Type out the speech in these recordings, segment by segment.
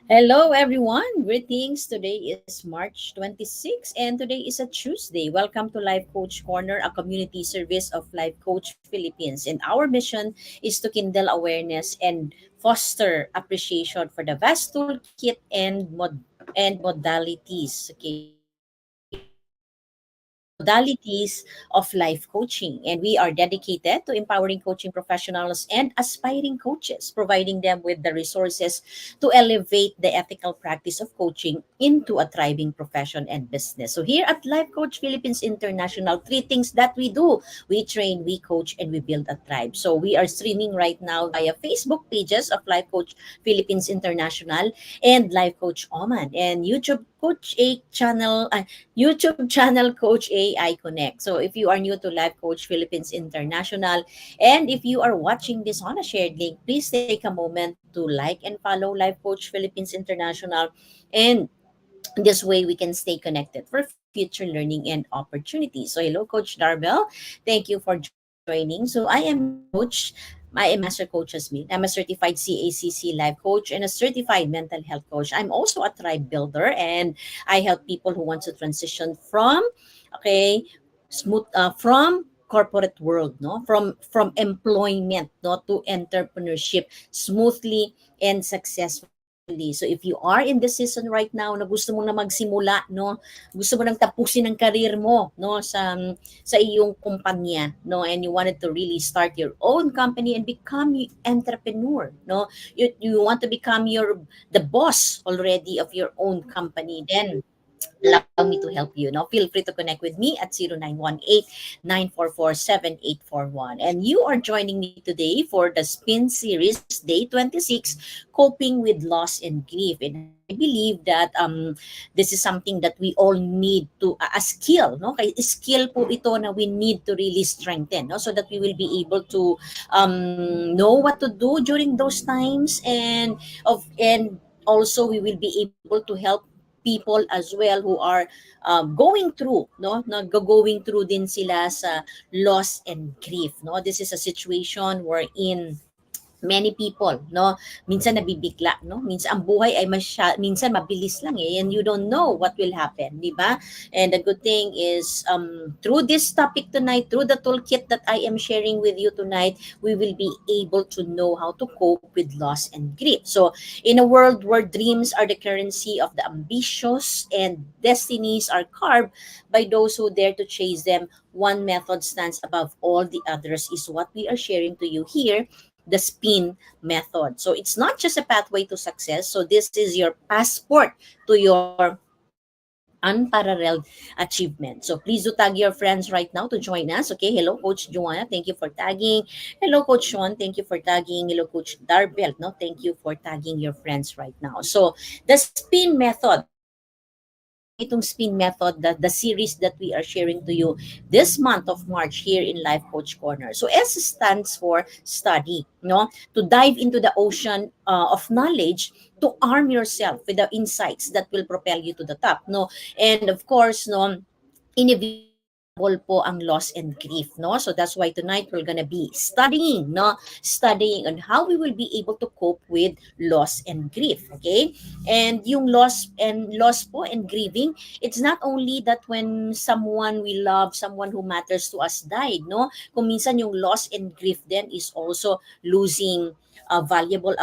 Hello, everyone. Greetings. Today is March 26th, and today is a Tuesday. Welcome to Life Coach Corner, a community service of Life Coach Philippines. And our mission is to kindle awareness and foster appreciation for the vast toolkit and modalities. Okay, modalities of life coaching. And we are dedicated to empowering coaching professionals and aspiring coaches, providing them with the resources to elevate the ethical practice of coaching into a thriving profession and business. So here at Life Coach Philippines International, three things that we do: we train, we coach, and we build a tribe. So we are streaming right now via Facebook pages of Life Coach Philippines International and Life Coach Oman, and YouTube channel Coach AI Connect. So if you are new to Life Coach Philippines International, and if you are watching this on a shared link, please take a moment to like and follow Life Coach Philippines International. And this way we can stay connected for future learning and opportunities. So hello, Coach Darbel. Thank you for joining. So I am your coach. I am Master Coach Hasmin. I'm a certified CACC life coach and a certified mental health coach. I'm also a tribe builder, and I help people who want to transition from okay from corporate world, no, from employment, no, to entrepreneurship smoothly and successfully. So if you are in this season right now na gusto mo na magsimula, no, gusto mo nang tapusin ang career mo, no, sa iyong kumpanya, no, and you wanted to really start your own company and become entrepreneur, no, you want to become the boss already of your own company, then allow me to help you. No, feel free to connect with me at 0918-944-7841. And you are joining me today for the Spin Series Day 26, Coping with Loss and Grief. And I believe that this is something that we all need to a skill, no? Kay skill po ito na we need to really strengthen, no? So that we will be able to know what to do during those times, and also we will be able to help people as well who are going through, no, going through din sila sa loss and grief, no. This is a situation wherein many people, no, minsan nabibigla, no, minsan ang buhay ay minsan mabilis lang eh, and you don't know what will happen, di ba? And the good thing is, through this topic tonight, through the toolkit that I am sharing with you tonight, we will be able to know how to cope with loss and grief. So in a world where dreams are the currency of the ambitious and destinies are carved by those who dare to chase them, one method stands above all the others, is what we are sharing to you here: the SPIN method. So it's not just a pathway to success. So this is your passport to your unparalleled achievement. So please do tag your friends right now to join us. Okay. Hello, Coach Joanna. Thank you for tagging. Hello, Coach Sean. Thank you for tagging. Hello, Coach Darbel. No, thank you for tagging your friends right now. So the SPIN method, ano itong SPIN method, the series that we are sharing to you this month of March here in Life Coach Corner. So S stands for study, no? To dive into the ocean of knowledge, to arm yourself with the insights that will propel you to the top, no? And of course, no, inevitable po ang loss and grief, no? So that's why tonight we're gonna be studying, no? Studying on how we will be able to cope with loss and grief, okay? And yung loss po and grieving, it's not only that when someone we love, someone who matters to us died, no? Kung minsan yung loss and grief then is also losing a valuable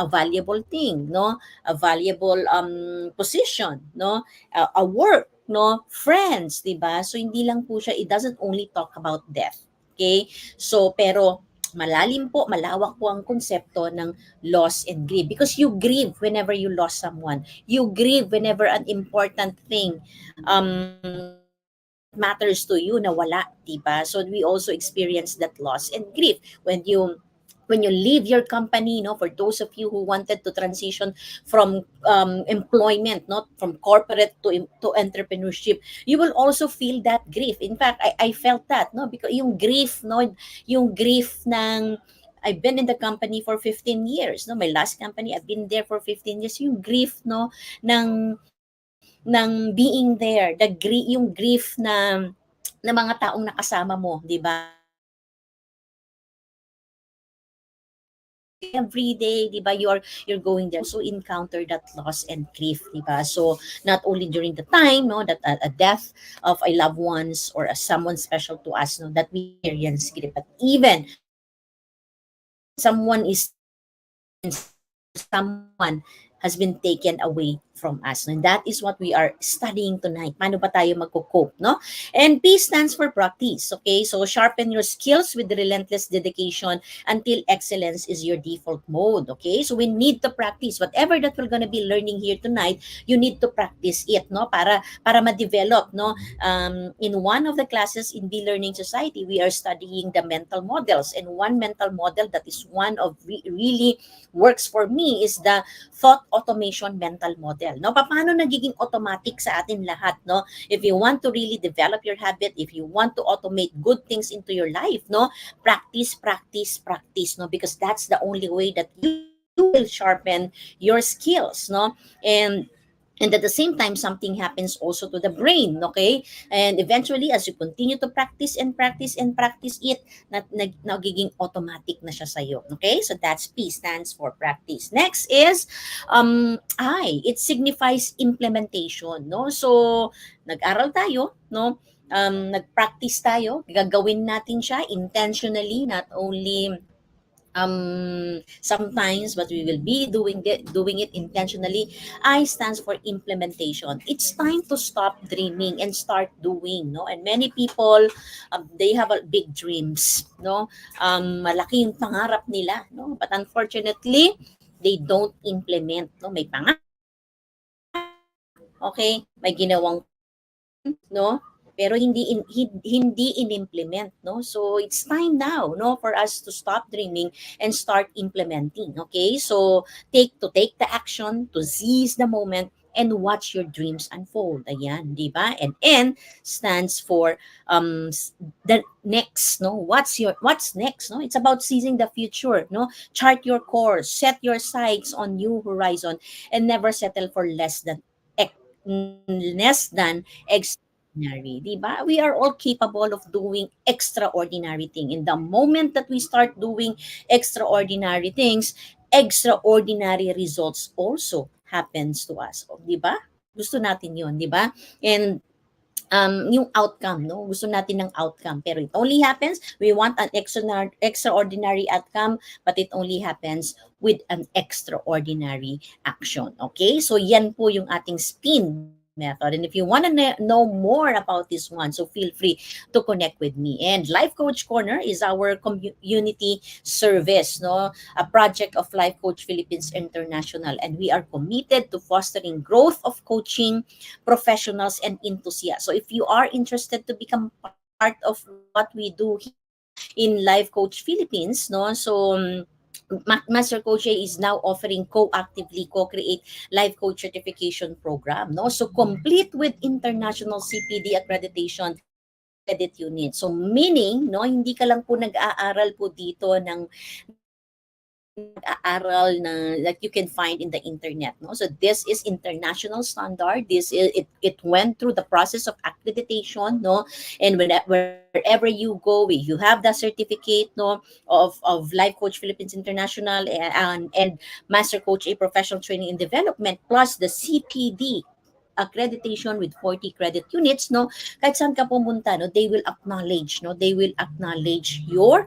thing, no, a valuable position, no, a work, no, friends, 'di ba? So hindi lang po siya, it doesn't only talk about death. Okay? So pero malalim po, malawak po ang konsepto ng loss and grief, because you grieve whenever you lost someone. You grieve whenever an important thing that matters to you nawala, 'di ba? So we also experience that loss and grief when you leave your company, no, for those of you who wanted to transition from employment, not from corporate to entrepreneurship, you will also feel that grief. In fact, I felt that, no, because yung grief, no, yung grief ng I've been in the company for 15 years, no, my last company I've been there for 15 years, yung grief, no, ng being there, yung grief na mga taong nakasama mo, 'di ba? So, yung grief every day, di ba? You're going there. Also encounter that loss and grief, di ba? So not only during the time, no, that a death of a loved ones or a someone special to us, no, that we experience grief, but even when someone is or someone has been taken away from us. And that is what we are studying tonight. Paano ba tayo magko-cope, no? And P stands for practice, okay? So sharpen your skills with relentless dedication until excellence is your default mode, okay? So we need to practice whatever that we're gonna be learning here tonight. You need to practice it, no? Para ma-develop, no? In one of the classes in the Learning Society, we are studying the mental models, and one mental model that is one of really works for me is the thought automation mental model. No, paano nagiging automatic sa atin lahat, no? If you want to really develop your habit, if you want to automate good things into your life, no? Practice, practice, practice, no? Because that's the only way that you will sharpen your skills, no? And at the same time, something happens also to the brain, okay? And eventually, as you continue to practice and practice and practice it, nagiging automatic na siya sa'yo, okay? So that's P, stands for practice. Next is I. It signifies implementation, no? So nag-aral tayo, no? Nag-practice tayo, gagawin natin siya intentionally, not only sometimes, but we will be doing it intentionally. I stands for implementation. It's time to stop dreaming and start doing, no? And many people, they have big dreams, no? Malaki yung pangarap nila, no? But unfortunately, they don't implement, no? May pangarap, okay? May ginawang plan, no? Pero hindi in-implement, no? So it's time now, no, for us to stop dreaming and start implementing, okay? So take the action, to seize the moment and watch your dreams unfold. Ayan, di ba? And N stands for the next, no? What's next, no? It's about seizing the future, no? Chart your course, set your sights on new horizon, and never settle for less than extraordinary, di ba? We are all capable of doing extraordinary thing. In the moment that we start doing extraordinary things, extraordinary results also happens to us. O, di ba? Gusto natin 'yon, di ba? And yung outcome, no? Gusto natin ng outcome. Pero it only happens, we want an extraordinary outcome, but it only happens with an extraordinary action. Okay? So yan po yung ating spin method. And if you want to know more about this one, so feel free to connect with me. And Life Coach Corner is our community service, no? A project of Life Coach Philippines International. And we are committed to fostering growth of coaching professionals and enthusiasts. So if you are interested to become part of what we do here in Life Coach Philippines, no? So Master Coach A is now offering co-actively co-create life coach certification program, no? So complete with international CPD accreditation and credit unit. So meaning, no, hindi ka lang po nag-aaral po dito ng nag-aaral na that you can find in the internet, no? So this is international standard. It went through the process of accreditation, no? And wherever you go, you have the certificate, no, of Life Coach Philippines International, and Master Coach A Professional Training and Development, plus the CPD accreditation with 40 credit units, no? Kahit saan ka pumunta, no, they will acknowledge your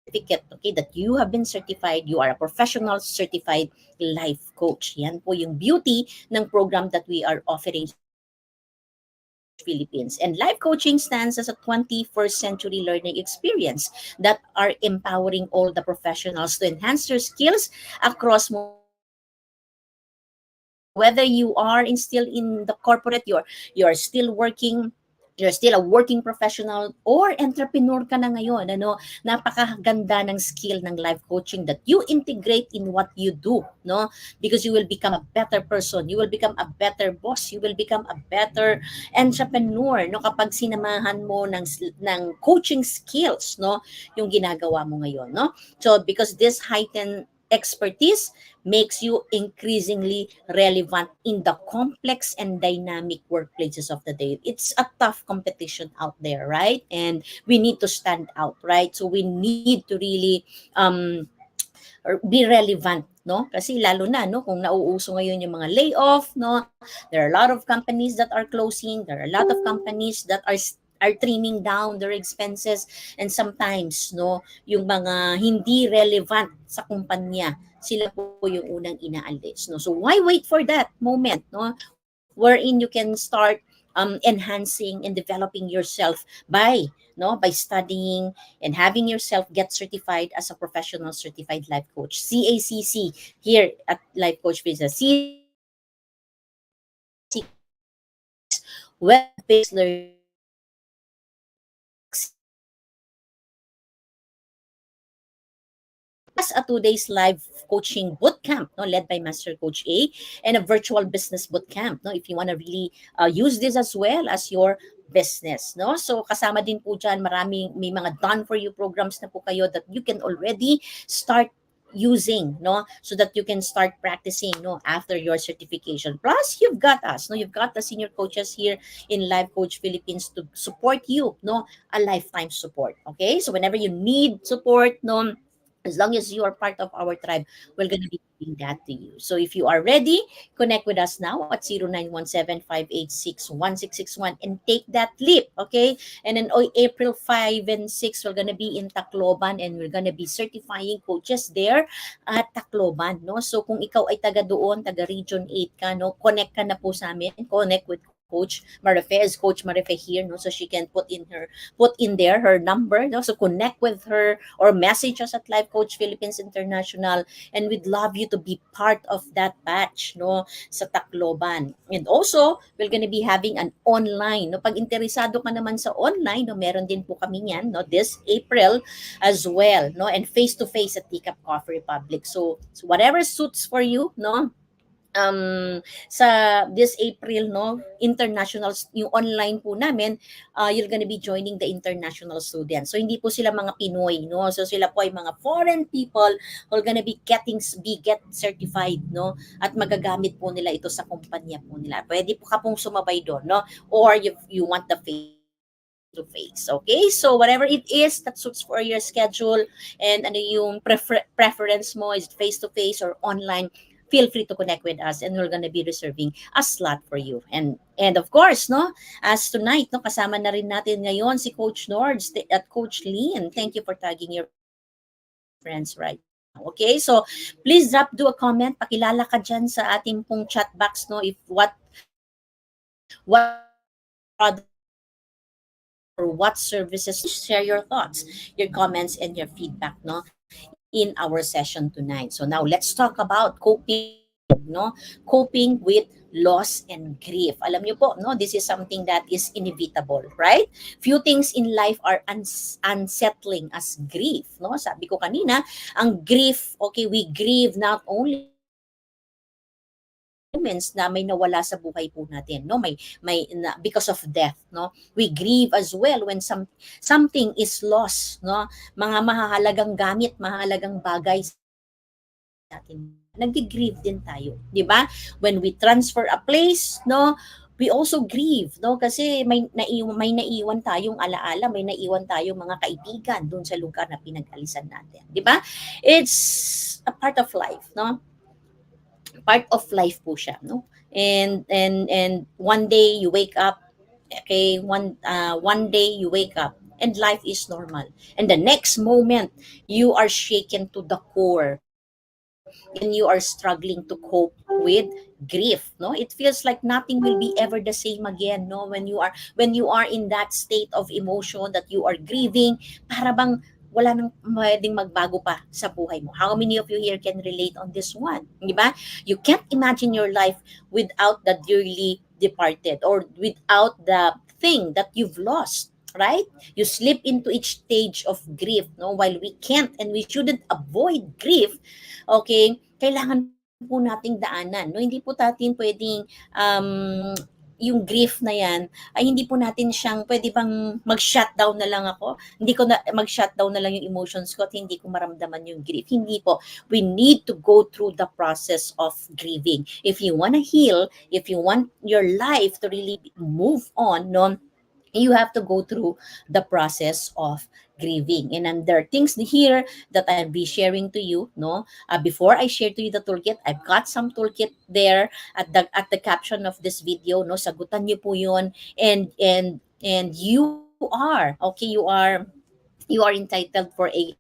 certificate, okay, that you have been certified, you are a professional certified life coach. Yan po yung beauty ng program that we are offering sa Life Coach Philippines. And life coaching stands as a 21st century learning experience that are empowering all the professionals to enhance their skills across multiple industries, okay? So whether you are still in the corporate, you're still working, you're still a working professional or entrepreneur ka na ngayon, ano, napakaganda ng skill ng life coaching that you integrate in what you do, no? Because you will become a better person, you will become a better boss, you will become a better entrepreneur, no, kapag sinamahan mo ng coaching skills, no, yung ginagawa mo ngayon, no? So because this heightened expertise makes you increasingly relevant in the complex and dynamic workplaces of the day. It's a tough competition out there, right? And we need to stand out, right? So we need to really or be relevant, no? Kasi lalo na, no, kung nauuso ngayon yung mga layoff, no, there are a lot of companies that are closing, there are a lot of companies that are trimming down their expenses, and sometimes, no, yung mga hindi relevant sa kumpanya, sila po yung unang inaalis, no? So why wait for that moment, no, wherein you can start enhancing and developing yourself by studying and having yourself get certified as a professional certified life coach, CACC, here at Life Coach Visa. CACC is web-based learning platform that accessible to everyone, plus a 2 days live coaching bootcamp, no, led by Master Coach A, and a virtual business bootcamp, no, if you want to really use this as well as your business, no. So kasama din po diyan, may mga done for you programs na po kayo that you can already start using, no, so that you can start practicing, no, after your certification. Plus you've got us, no, you've got the senior coaches here in Life Coach Philippines to support you, no, a lifetime support. Okay, so whenever you need support, no, as long as you are part of our tribe, we're going to be giving that to you. So if you are ready, connect with us now at 0917-586-1661 and take that leap, okay? And then April 5 and 6, we're going to be in Tacloban, and we're going to be certifying coaches there at Tacloban, no? So kung ikaw ay taga doon, taga Region 8 ka, no, connect ka na po sa amin, connect with Coach Marife, as Coach Marife here, no, so she can put in there her number, no, so connect with her or message us at Life Coach Philippines International, and we'd love you to be part of that batch, no, sa Tacloban. And also, we're gonna be having an online, no, pag interesado ka naman sa online, no, meron din po kami yan, no, this April as well, no, and face to face at Teacup Coffee Republic. So whatever suits for you, no, sa this April, no, international, yung online po namin, you're gonna be joining the international students. So hindi po sila mga Pinoy, no, so sila po ay mga foreign people who are gonna be get certified, no, at magagamit po nila ito sa kumpanya po nila. Pwede po ka pong sumabay doon, no, or you want the face to face. Okay, so whatever it is that suits for your schedule, and ano yung preference mo, is face to face or online, feel free to connect with us, and we're gonna be reserving a slot for you. And of course, no, as tonight, no, kasama na rin natin ngayon si Coach Nords at Coach Lean. Thank you for tagging your friends right now. Okay, so please do a comment, pakilala ka dyan sa ating pong chat box, no, if what products you offer or what services. Share your thoughts, your comments, and your feedback, no, in our session tonight. So now let's talk about coping, no, coping with loss and grief. Alam niyo po, no, this is something that is inevitable, right? Few things in life are unsettling as grief, no? Sabi ko kanina, ang grief, okay, we grieve not only moments na may nawala sa buhay po natin, no, because of death, no, we grieve as well when something is lost, no, mga mahalagang gamit, mahalagang bagay sa atin, nag-grieve din tayo, di ba? When we transfer a place, no, we also grieve, no, kasi may naiwan tayong alaala, may naiwan tayong mga kaibigan doon sa lugar na pinag-alisan natin, di ba? It's a part of life, no, part of life po siya, no? And one day you wake up, okay, one day you wake up and life is normal. And the next moment you are shaken to the core and you are struggling to cope with grief, no? It feels like nothing will be ever the same again, no? When you are in that state of emotion that you are grieving, para bang wala nang pwedeng magbago pa sa buhay mo. How many of you here can relate on this one? Di ba? You can't imagine your life without the dearly departed or without the thing that you've lost, right? You slip into each stage of grief, no? While we can't and we shouldn't avoid grief, okay, kailangan po nating daanan, no? Hindi po natin pwedeng yung grief na yan ay hindi po natin siyang pwede bang mag-shutdown na lang ako, hindi ko na mag-shutdown na lang yung emotions ko at hindi ko maramdaman yung grief. Hindi po. We need to go through the process of grieving. If you want to heal, if you want your life to really move on, no, you have to go through the process of grieving. And there are things here that I'll be sharing to you, no? Before I share to you the toolkit, I've got some toolkit there at the caption of this video, no? Sagutan niyo po 'yon, and you are, okay, you are entitled for a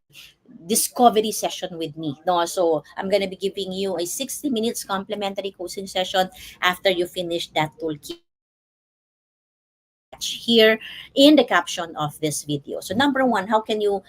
discovery session with me, no? So I'm gonna be giving you a 60 minutes complimentary coaching session after you finish that toolkit. And the toolkit will be attached here in the caption of this video. So number one, how can you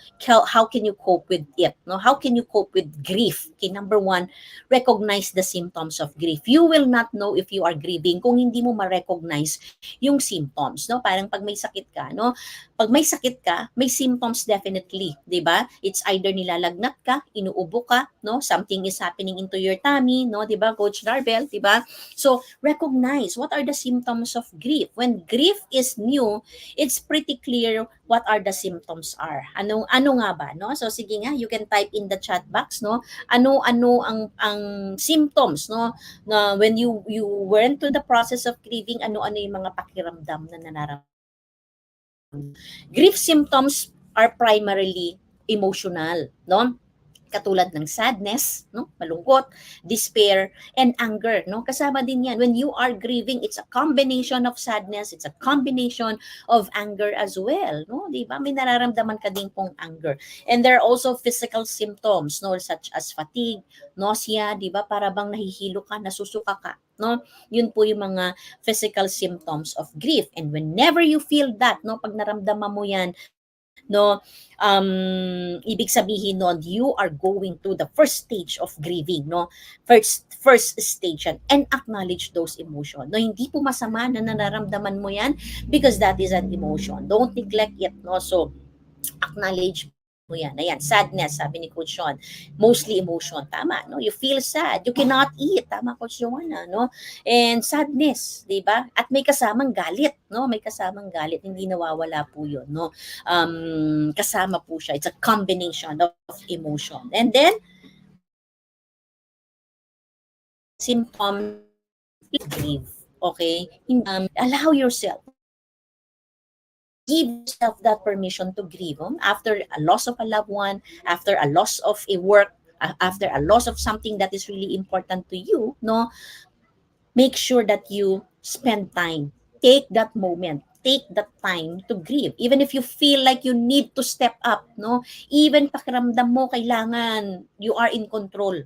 cope with it, no? How can you cope with grief? Okay, number one, recognize the symptoms of grief. You will not know if you are grieving kung hindi mo ma-recognize yung symptoms, no? Parang pag may sakit ka, no? Pag may sakit ka, may symptoms definitely, 'di ba? It's either nilalagnat ka, inuubo ka, no? Something is happening into your tummy, no? 'Di ba, Coach Darbel, 'di ba? So, recognize what are the symptoms of grief. When grief is new, it's pretty clear what are the symptoms are. Ano nga ba, no? So sige nga, you can type in the chat box, no? Ano ang symptoms, no? Na when you went through the process of grieving, ano-ano yung mga pakiramdam na nararamdaman. Grief symptoms are primarily emotional, no? Katulad ng sadness, no? Malungkot, despair, and anger, no? Kasama din 'yan. When you are grieving, it's a combination of sadness, it's a combination of anger as well, no? 'Di ba? May nararamdaman ka din pong anger. And there are also physical symptoms, no, such as fatigue, nausea, 'di ba? Para bang nahihilo ka, nasusuka ka, no? Yun po yung mga physical symptoms of grief. And whenever you feel that, no, pag naramdaman mo 'yan, no, ibig sabihin nun, you are going to the first stage of grieving, no? First stage yan, and acknowledge those emotions, no? Hindi po masama na nararamdaman mo yan, because that is an emotion. Don't neglect it, no? So acknowledge mo yan. Ayan, sadness, sabi ni Coach Sean, mostly emotion. Tama, no? You feel sad, you cannot eat. Tama, Coach Joanna, no? And sadness, di ba? At may kasamang galit, no? May kasamang galit, hindi nawawala po yun, no? Kasama po siya. It's a combination of emotion. And then, symptoms, grieve, okay? Allow yourself, give yourself that permission to grieve, after a loss of a loved one, after a loss of a work, after a loss of something that is really important to you, no? Make sure that you spend time, take that moment, take that time to grieve, even if you feel like you need to step up, no? Even pakiramdam mo kailangan you are in control,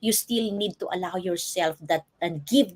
you still need to allow yourself that, and give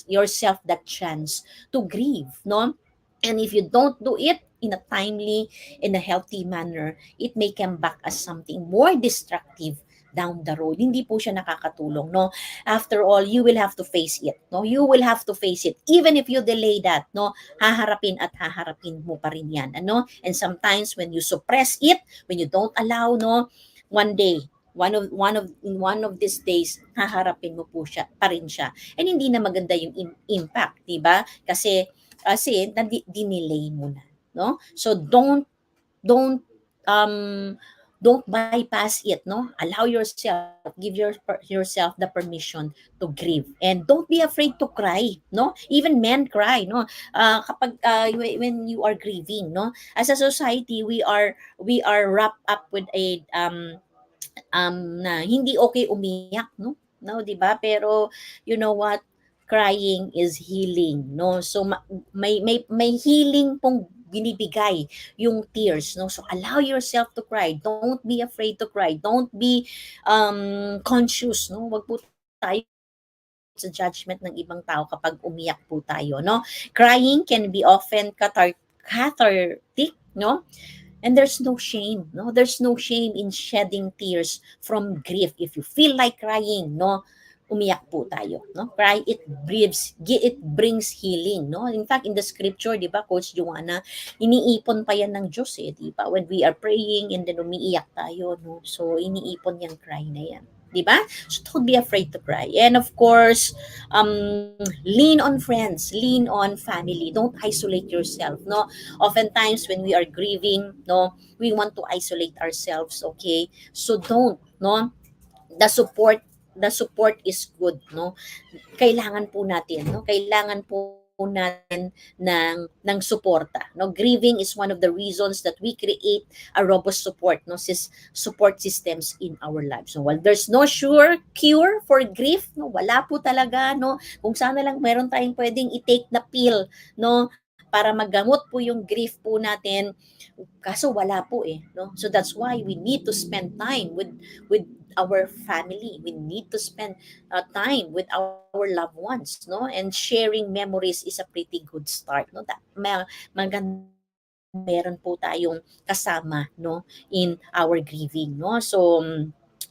yourself that chance to grieve, no? And if you don't do it in a timely, in a healthy manner, it may come back as something more destructive down the road. Hindi po siya nakakatulong, no? After all, you will have to face it, no? You will have to face it. Even if you delay that, no? Haharapin at haharapin mo pa rin yan, ano? And sometimes when you suppress it, when you don't allow, no? One day, one of these days, haharapin mo po siya, pa rin siya. And hindi na maganda yung impact, di ba? Kasi dinelay mo na, no? So don't um don't bypass it, no? Allow yourself, give yourself the permission to grieve, and don't be afraid to cry, no? Even men cry, no? Kapag when you are grieving, no? As a society, we are wrapped up with a na hindi okay umiyak, no? No, 'di ba? Pero you know what? Crying is healing, no? So may healing pong binibigay yung tears, no? So allow yourself to cry. Don't be afraid to cry. Don't be conscious, no? Wag po tayo sa judgment ng ibang tao kapag umiyak po tayo, no? Crying can be often cathartic, no? And there's no shame, no? There's no shame in shedding tears from grief. If you feel like crying, no? Umiyak po tayo, no? Cry, it brings healing, no? In fact, in the scripture, di ba, Coach Joanna, iniipon pa yan ng Diyos, di ba? When we are praying and then umiiyak tayo, no? So, iniipon yung cry na yan. Di ba? So, don't be afraid to cry. And of course, lean on friends, lean on family. Don't isolate yourself, no? Oftentimes, when we are grieving, no, we want to isolate ourselves, okay? So, don't, no? The support is good, no? Kailangan po natin, no? Kailangan po natin ng suporta, no? Grieving is one of the reasons that we create a robust support, no, support systems in our lives. So while there's no sure cure for grief, no, wala po talaga, no. Kung sana lang meron tayong pwedeng i-take na pill, no, para magamot po yung grief po natin. Kaso wala po eh, no. So that's why we need to spend time with our family. We need to spend time with our loved ones, no? And sharing memories is a pretty good start, no? Maganda po na meron po tayong kasama, no, in our grieving, no? So,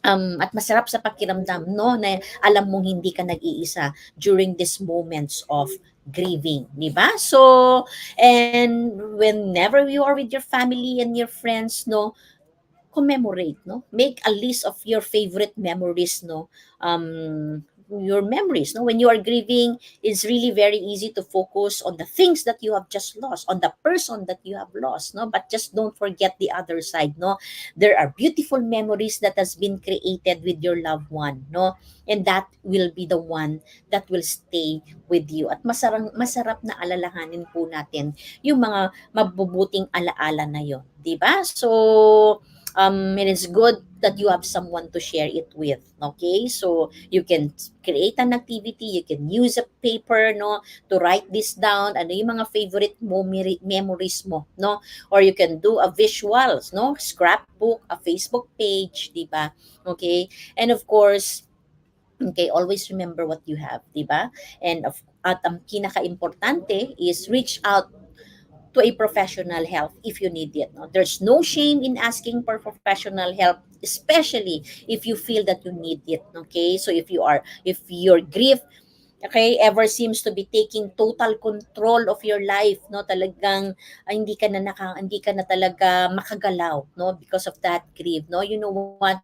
at masarap sa pakiramdam, no, na alam mong hindi ka nag-iisa during these moments of grieving, di ba? So, and whenever you are with your family and your friends, no, commemorate, no? Make a list of your favorite memories, no? Your memories, no? When you are grieving, it's really very easy to focus on the things that you have just lost, on the person that you have lost, no? But just don't forget the other side, no? There are beautiful memories that has been created with your loved one, no? And that will be the one that will stay with you. At masarap na alalahanin po natin yung mga mabubuting alaala na yon, di ba? So, it is good that you have someone to share it with, okay? So you can create an activity, you can use a paper, no, to write this down, ano yung mga favorite memories mo, no? Or you can do a visuals, no, scrapbook, a Facebook page, di ba? Okay? And of course, okay, always remember what you have, di ba? And at ang pinaka-importante is reach out to a professional help if you need it. No? There's no shame in asking for professional help, especially if you feel that you need it. Okay, so if your grief, okay, ever seems to be taking total control of your life, no, talagang hindi ka na talaga makagalaw, no, because of that grief, no, you know what,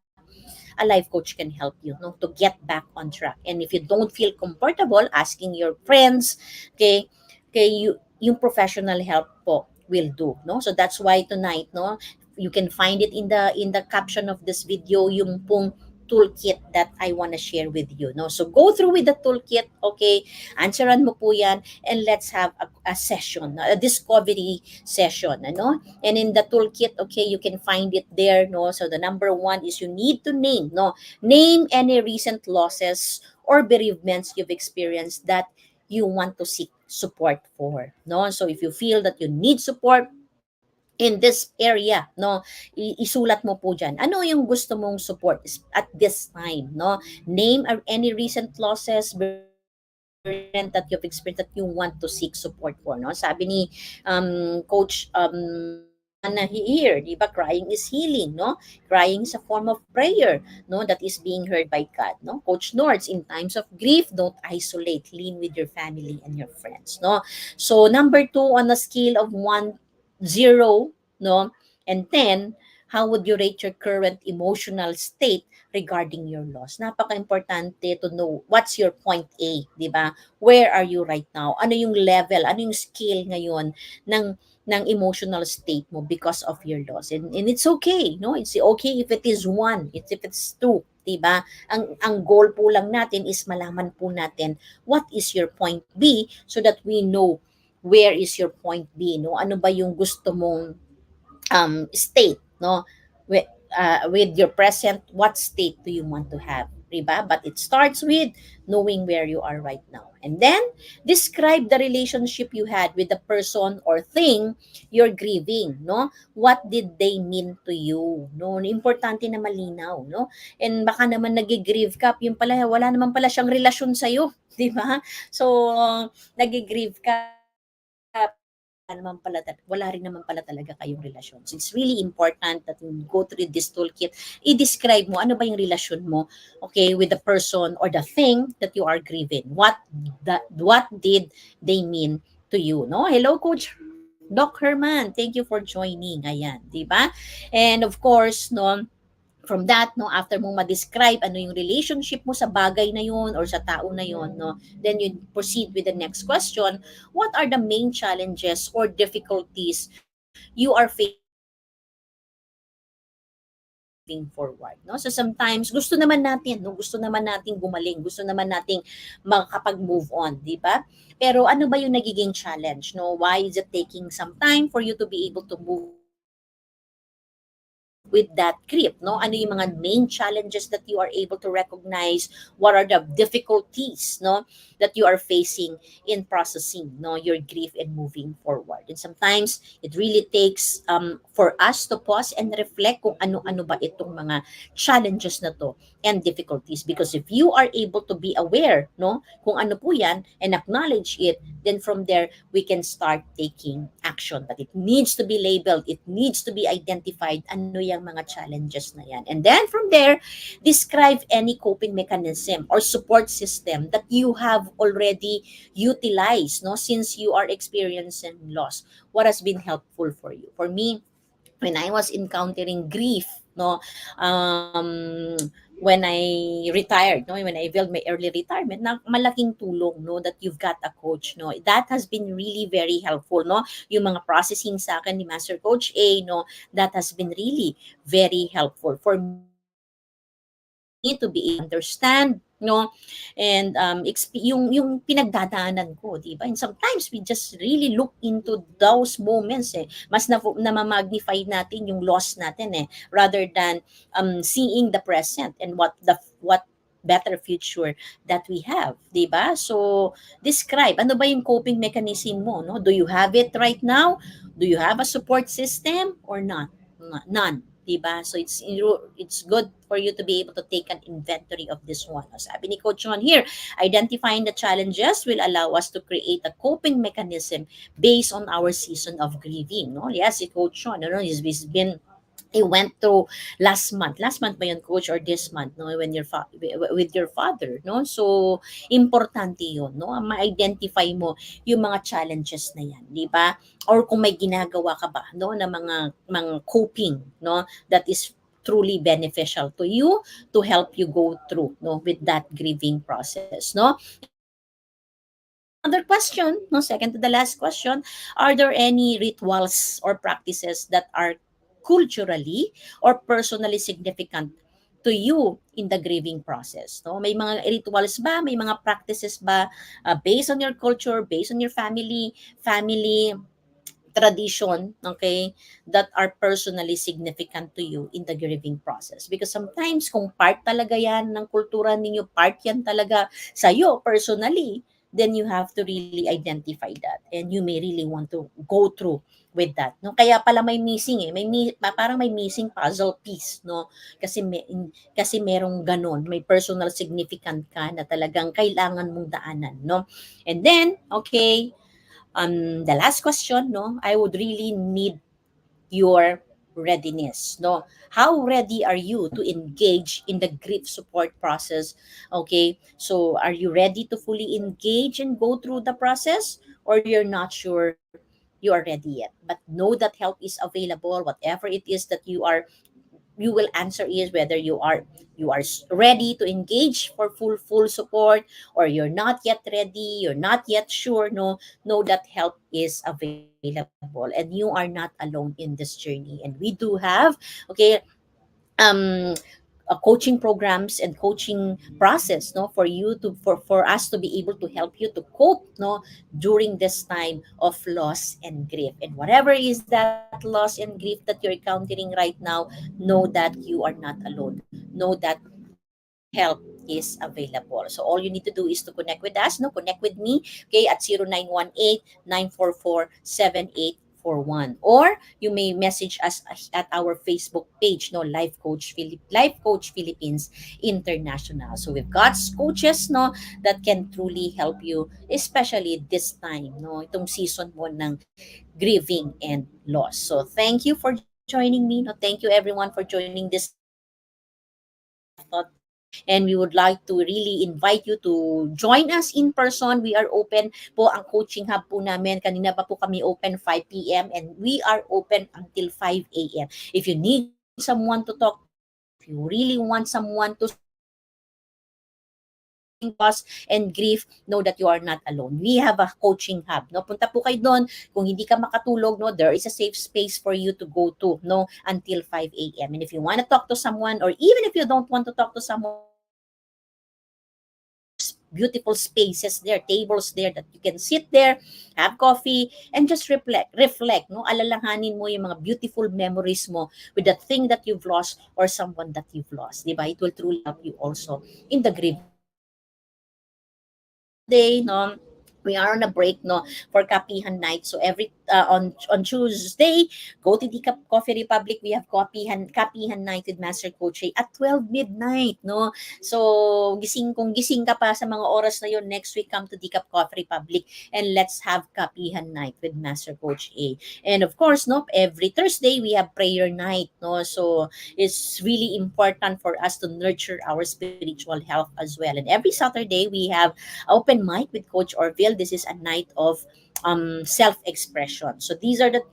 a life coach can help you, no, to get back on track. And if you don't feel comfortable asking your friends, okay, yung professional help po will do, no. So that's why tonight, no, you can find it in the caption of this video, yung pong toolkit that I want to share with you, no. So go through with the toolkit, okay, answeran mo po yan, and let's have a session, a discovery session, ano. And in the toolkit, okay, you can find it there, no. So the number one is you need to name, no, name any recent losses or bereavements you've experienced that you want to seek support for, no. So if you feel that you need support in this area, no, isulat mo po dyan, ano yung gusto mong support at this time, no. Name any recent losses, bereavement that you've experienced that you want to seek support for, no. Sabi ni Coach Hannah here, di ba, crying is healing, no? Crying is a form of prayer, no, that is being heard by God, no? Coach Nords, in times of grief, don't isolate, lean with your family and your friends, no? So number two, on a scale of 1, 0, no, and 10, how would you rate your current emotional state regarding your loss? Napaka-importante to know what's your point A, di ba? Where are you right now? Ano yung level, ano yung scale ngayon ng emotional state mo because of your loss. And it's okay, no? It's okay if it is 1, if it's 2, 'di ba? Ang goal po lang natin is malaman po natin what is your point B so that we know where is your point B, no? Ano ba yung gusto mong state, no, with your present, what state do you want to have, diba? But it starts with knowing where you are right now, and then describe the relationship you had with the person or thing you're grieving, no. What did they mean to you, no? Importante na malinaw, no. And baka naman nagigrieve ka, yung pala wala naman pala siyang relasyon sa iyo, di ba? So nagigrieve ka pero wala rin naman pala talaga kayong relasyon. So it's really important that when you go through this toolkit, i-describe mo ano ba yung relasyon mo, okay, with the person or the thing that you are grieving. What did they mean to you, no? Hello, Coach Doc Herman. Thank you for joining. Ayan, di ba? And of course, no, from that, no, after mong ma-describe ano yung relationship mo sa bagay na yun or sa tao na yun, no, then you proceed with the next question. What are the main challenges or difficulties you are facing right now, no, in your grief? moving forward, no? So sometimes gusto naman natin, no, gusto naman nating gumaling, gusto naman nating makapag-move on, di ba? Pero ano ba yung nagiging challenge, no? Why is it taking some time for you to be able to move with that grip, no? Ano yung mga main challenges that you are able to recognize? What are the difficulties, no, that you are facing in processing, no, your grief and moving forward? And sometimes it really takes for us to pause and reflect kung ano-ano ba itong mga challenges na to and difficulties, because if you are able to be aware, no, kung ano po yan and acknowledge it, then from there we can start taking action. But it needs to be labeled, it needs to be identified, ano yung mga challenges na yan. And then from there, describe any coping mechanism or support system that you have already utilized, no, since you are experiencing loss. What has been helpful for you? For me, when I was encountering grief, no, when I retired, no, when I filed my early retirement, na malaking tulong, no, that you've got a coach, no. That has been really very helpful, no. Yung mga processing sa akin ni Master Coach A, no, that has been really very helpful for me to be able to understand, no, and yung pinagdadaanan ko, di ba? And sometimes we just really look into those moments, mas na-magnify natin yung loss natin, rather than seeing the present and what better future that we have, di ba? So describe, ano ba yung coping mechanism mo, no? Do you have it right now? Do you have a support system or not? None, diba? So it's good for you to be able to take an inventory of this one. O, sabi ni Coach John here, identifying the challenges will allow us to create a coping mechanism based on our season of grieving. No? Yes, si Coach John, he's been he went through last month ba yun, coach, or this month, no, when with your father, no? So importante yun, no, ma-identify mo yung mga challenges na yan, di ba? Or kung may ginagawa ka ba, no, na mga coping, no, that is truly beneficial to you to help you go through, no, with that grieving process, no? And another question, no, second to the last question, are there any rituals or practices that are culturally or personally significant to you in the grieving process, no? May mga rituals ba, may mga practices ba, based on your culture, based on your family tradition, okay, that are personally significant to you in the grieving process? Because sometimes kung part talaga yan ng kultura ninyo, part yan talaga sa'yo personally, then you have to really identify that and you may really want to go through with that, no? Kaya pala may missing, parang may missing puzzle piece, no? Kasi merong ganon, may personal significant ka na talagang kailangan mong daanan, no? And then, okay, the last question, no, I would really need your readiness, no? How ready are you to engage in the grief support process? Okay, so are you ready to fully engage and go through the process, or you're not sure you are ready yet? But know that help is available, whatever it is that you will answer is whether you are ready to engage for full support, or you're not yet ready, you're not yet sure. No, know that help is available and you are not alone in this journey. And we do have, okay, um coaching programs and coaching process, no, for you to for us to be able to help you to cope, no, during this time of loss and grief. And whatever is that loss and grief that you're encountering right now, know that you are not alone. Know that help is available. So all you need to do is to connect with us, no, connect with me, okay, at 0918-944-7841, or you may message us at our Facebook page, no, Life Coach Philippines International. So we've got coaches, no, that can truly help you, especially this time, no, itong season mo ng grieving and loss. So thank you for joining me, no, thank you everyone for joining this live thought talk, and we would like to really invite you to join us in person. We are open po, ang coaching hub po namin. Kanina pa po kami open 5 p.m. and we are open until 5 a.m. If you need someone to talk to, if you really want someone to support you, no, during this time of loss and grief, know that you are not alone. We have a coaching hub, no? Punta po kayo doon. Kung hindi ka makatulog, no, there is a safe space for you to go to, no, until 5 a.m. And if you want to talk to someone, or even if you don't want to talk to someone, beautiful spaces there, tables there that you can sit there, have coffee, and just reflect, no? Alalahanin mo yung mga beautiful memories mo with the thing that you've lost or someone that you've lost, di ba? It will truly help you also in the grief day, no? We are on a break, no, for Kapihan night. So every on Tuesday, go to the Coffee Republic. We have Kapihan night with Master Coach A at 12 midnight, no. So kung gising ka pa sa mga oras na yon, next week come to the Coffee Republic and let's have Kapihan night with Master Coach A. And of course, no, every Thursday we have prayer night, no. So it's really important for us to nurture our spiritual health as well. And every Saturday we have open mic with Coach Orville. This is a night of self-expression. So these are the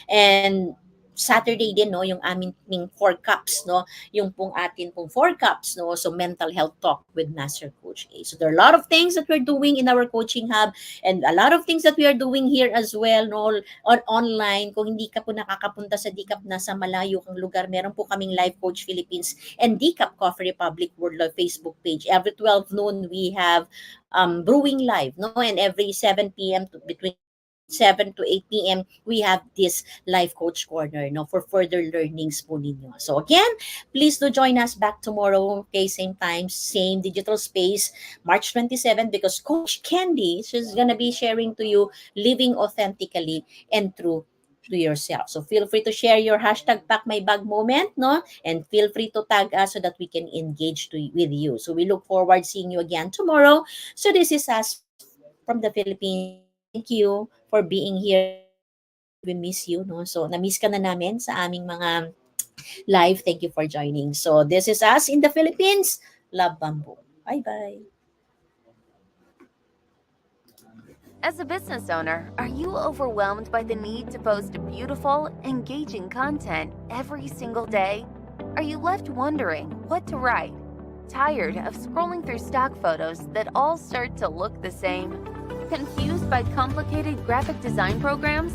and Saturday din, no, yung aming 4 cups, no, yung pong atin pong 4 cups, no, so mental health talk with Master Coach A. So there are a lot of things that we're doing in our coaching hub and a lot of things that we are doing here as well, no, online. Kung hindi ka po nakakapunta sa DCAP na sa malayo kang lugar, meron po kaming Live Coach Philippines and DCAP Coffee Republic World Facebook page. Every 12 noon we have brewing live, no, and every 7 p.m. between 7 to 8 p.m. we have this live coach corner, no, for further learnings po ninyo. So again, please do join us back tomorrow, okay, same time, same digital space, March 27, because Coach Candy, she's gonna be sharing to you living authentically and true to yourself. So feel free to share your hashtag Pack My Bag moment, no, and feel free to tag us so that we can engage with you. So we look forward seeing you again tomorrow. So this is us from the Philippines. Thank you for being here. We miss you, no? So na-miss ka na namin sa aming mga live. Thank you for joining. So this is us in the Philippines. Love Bamboo. Bye-bye. As a business owner, are you overwhelmed by the need to post beautiful, engaging content every single day? Are you left wondering what to write? Tired of scrolling through stock photos that all start to look the same? Confused by complicated graphic design programs?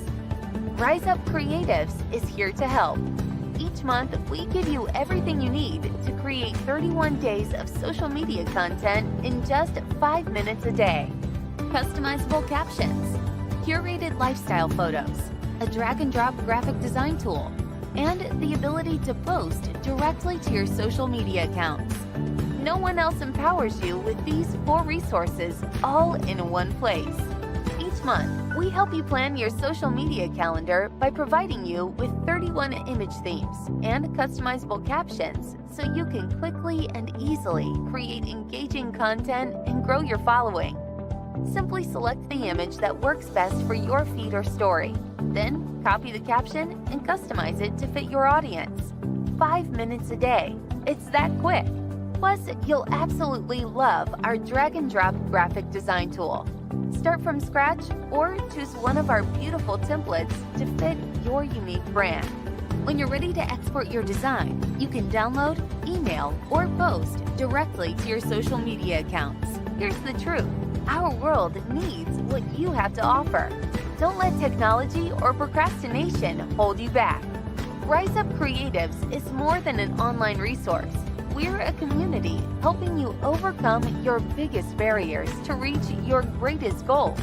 Rise Up Creatives is here to help. Each month, we give you everything you need to create 31 days of social media content in just 5 minutes a day. Customizable captions, curated lifestyle photos, a drag-and-drop graphic design tool, and the ability to post directly to your social media accounts. No one else empowers you with these 4 resources all in one place. Each month, we help you plan your social media calendar by providing you with 31 image themes and customizable captions so you can quickly and easily create engaging content and grow your following. Simply select the image that works best for your feed or story. Then, copy the caption and customize it to fit your audience. 5 minutes a day. It's that quick. Plus, you'll absolutely love our drag-and-drop graphic design tool. Start from scratch or choose one of our beautiful templates to fit your unique brand. When you're ready to export your design, you can download, email, or post directly to your social media accounts. Here's the truth. Our world needs what you have to offer. Don't let technology or procrastination hold you back. Rise Up Creatives is more than an online resource. We're a community helping you overcome your biggest barriers to reach your greatest goals.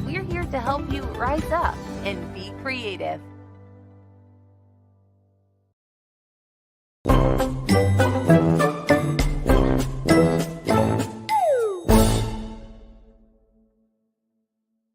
We're here to help you rise up and be creative.